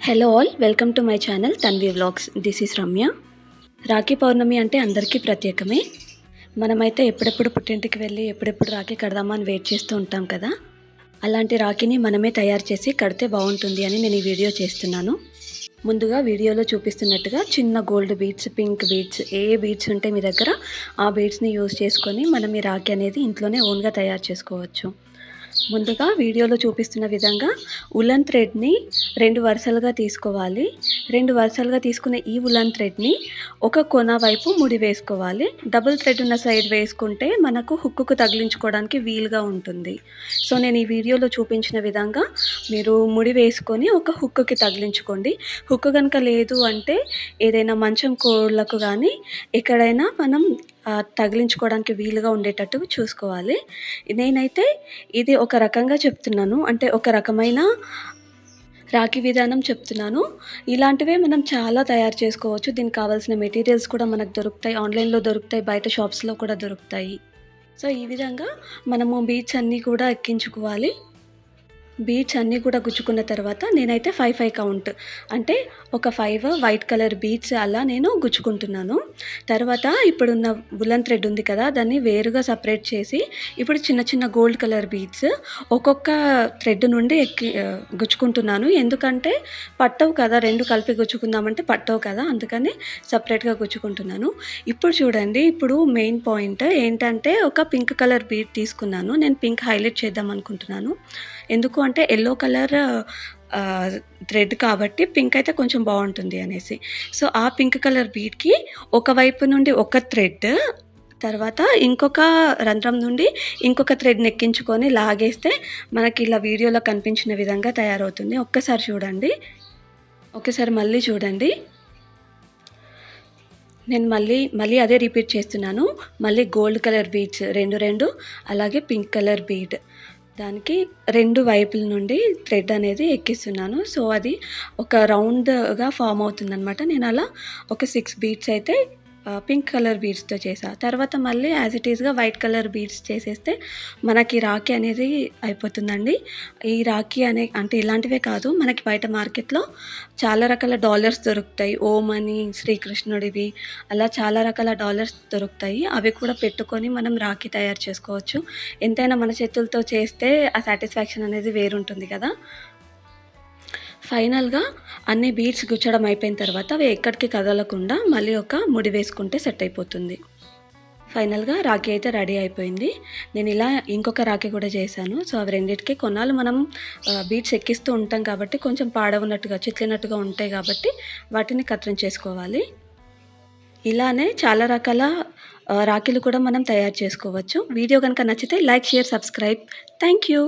Hello all, welcome to my channel Tanvi vlogs. This is Ramya. Rakhi Pournami అంటే అందరికీ ప్రత్యేకమే. మనమైతే ఎప్పుడెప్పుడు పుట్టింటికి వెళ్ళి ఎప్పుడెప్పుడు రాఖీ కడదామా అని వెయిట్ చేస్తూ ఉంటాం కదా. అలాంటి రాఖీని మనమే తయారు చేసి కడితే బాగుంటుంది అని నేను ఈ వీడియో చేస్తున్నాను. ముందుగా వీడియోలో చూపిస్తున్నట్టుగా చిన్న గోల్డ్ బీడ్స్, పింక్ బీడ్స్, ఏ బీడ్స్ ఉంటే మీ దగ్గర ఆ బీడ్స్ని యూజ్ చేసుకొని మనం ఈ రాఖీ అనేది ఇంట్లోనే ఓన్గా తయారు చేసుకోవచ్చు. ముందుగా వీడియోలో చూపిస్తున్న విధంగా ఉలన్ థ్రెడ్ని 2 వరుసలుగా తీసుకోవాలి. 2 వరుసలుగా తీసుకున్న ఈ ఉలన్ థ్రెడ్ని ఒక కొన వైపు ముడి వేసుకోవాలి. డబుల్ థ్రెడ్ ఉన్న సైడ్ వేసుకుంటే మనకు హుక్కుకు తగిలించుకోవడానికి వీలుగా ఉంటుంది. సో నేను ఈ వీడియోలో చూపించిన విధంగా మీరు ముడి వేసుకొని ఒక హుక్కుకి తగిలించుకోండి. హుక్కు కనుక లేదు అంటే ఏదైనా మంచం కోళ్ళకు కానీ ఎక్కడైనా మనం తగిలించుకోవడానికి వీలుగా ఉండేటట్టు చూసుకోవాలి. నేనైతే ఇది ఒక రకంగా చెప్తున్నాను, అంటే ఒక రకమైన రాఖీ విధానం చెప్తున్నాను. ఇలాంటివే మనం చాలా తయారు చేసుకోవచ్చు. దీనికి కావాల్సిన మెటీరియల్స్ కూడా మనకు దొరుకుతాయి, ఆన్లైన్లో దొరుకుతాయి, బయట షాప్స్లో కూడా దొరుకుతాయి. సో ఈ విధంగా మనము బీడ్స్ అన్నీ కూడా ఎక్కించుకోవాలి. బీడ్స్ అన్నీ కూడా గుచ్చుకున్న తర్వాత నేనైతే 5 కౌంట్, అంటే ఒక 5 వైట్ కలర్ బీడ్స్ అలా నేను గుచ్చుకుంటున్నాను. తర్వాత ఇప్పుడున్న ఉలన్ థ్రెడ్ ఉంది కదా, దాన్ని వేరుగా సపరేట్ చేసి ఇప్పుడు చిన్న చిన్న గోల్డ్ కలర్ బీడ్స్ ఒక్కొక్క థ్రెడ్ నుండి గుచ్చుకుంటున్నాను. ఎందుకంటే పట్టవు కదా, 2 కలిపి గుచ్చుకుందామంటే పట్టవు కదా, అందుకని సపరేట్గా గుచ్చుకుంటున్నాను. ఇప్పుడు చూడండి, ఇప్పుడు మెయిన్ పాయింట్ ఏంటంటే ఒక పింక్ కలర్ బీడ్ తీసుకున్నాను. నేను పింక్ హైలైట్ చేద్దాం అనుకుంటున్నాను. ఎందుకు అంటే ఎల్లో కలర్ థ్రెడ్ కాబట్టి పింక్ అయితే కొంచెం బాగుంటుంది అనేసి. సో ఆ పింక్ కలర్ బీడ్కి ఒకవైపు నుండి ఒక థ్రెడ్, తర్వాత ఇంకొక రంధ్రం నుండి ఇంకొక థ్రెడ్ని ఎక్కించుకొని లాగేస్తే మనకి ఇలా వీడియోలో కనిపించిన విధంగా తయారవుతుంది. ఒక్కసారి చూడండి, ఒకసారి మళ్ళీ చూడండి. నేను మళ్ళీ అదే రిపీట్ చేస్తున్నాను. మళ్ళీ గోల్డ్ కలర్ బీడ్స్ రెండు, అలాగే పింక్ కలర్ బీడ్, దానికి 2 వైపుల నుండి థ్రెడ్ అనేది ఎక్కిస్తున్నాను. సో అది ఒక రౌండ్గా ఫామ్ అవుతుందన్నమాట. నేను అలా ఒక 6 బీడ్స్ అయితే పింక్ కలర్ బీడ్స్తో చేసా. తర్వాత మళ్ళీ యాజ్ ఇట్ ఈస్గా వైట్ కలర్ బీడ్స్ చేసేస్తే మనకి రాఖీ అనేది అయిపోతుందండి. ఈ రాఖీ అంటే ఇలాంటివే కాదు, మనకి బయట మార్కెట్లో చాలా రకాల డాలర్స్ దొరుకుతాయి. ఓం అని, శ్రీకృష్ణుడివి, అలా చాలా రకాల డాలర్స్ దొరుకుతాయి. అవి కూడా పెట్టుకొని మనం రాఖీ తయారు చేసుకోవచ్చు. ఎంతైనా మన చేతులతో చేస్తే ఆ సాటిస్ఫాక్షన్ అనేది వేరుంటుంది కదా. ఫైనల్గా అన్ని బీడ్స్ గుచ్చడం అయిపోయిన తర్వాత అవి ఎక్కడికి కదలకుండా మళ్ళీ ఒక ముడి వేసుకుంటే సెట్ అయిపోతుంది. ఫైనల్గా రాఖీ అయితే రెడీ అయిపోయింది. నేను ఇలా ఇంకొక రాఖీ కూడా చేశాను. సో అవి రెండింటికి కొన్నాళ్ళు మనం బీడ్స్ ఎక్కిస్తూ ఉంటాం కాబట్టి కొంచెం పాడవున్నట్టుగా, చిట్లినట్టుగా ఉంటాయి కాబట్టి వాటిని కత్తిరించేసుకోవాలి. ఇలానే చాలా రకాల రాఖీలు కూడా మనం తయారు చేసుకోవచ్చు. వీడియో కనుక నచ్చితే like, share, subscribe. Thank you.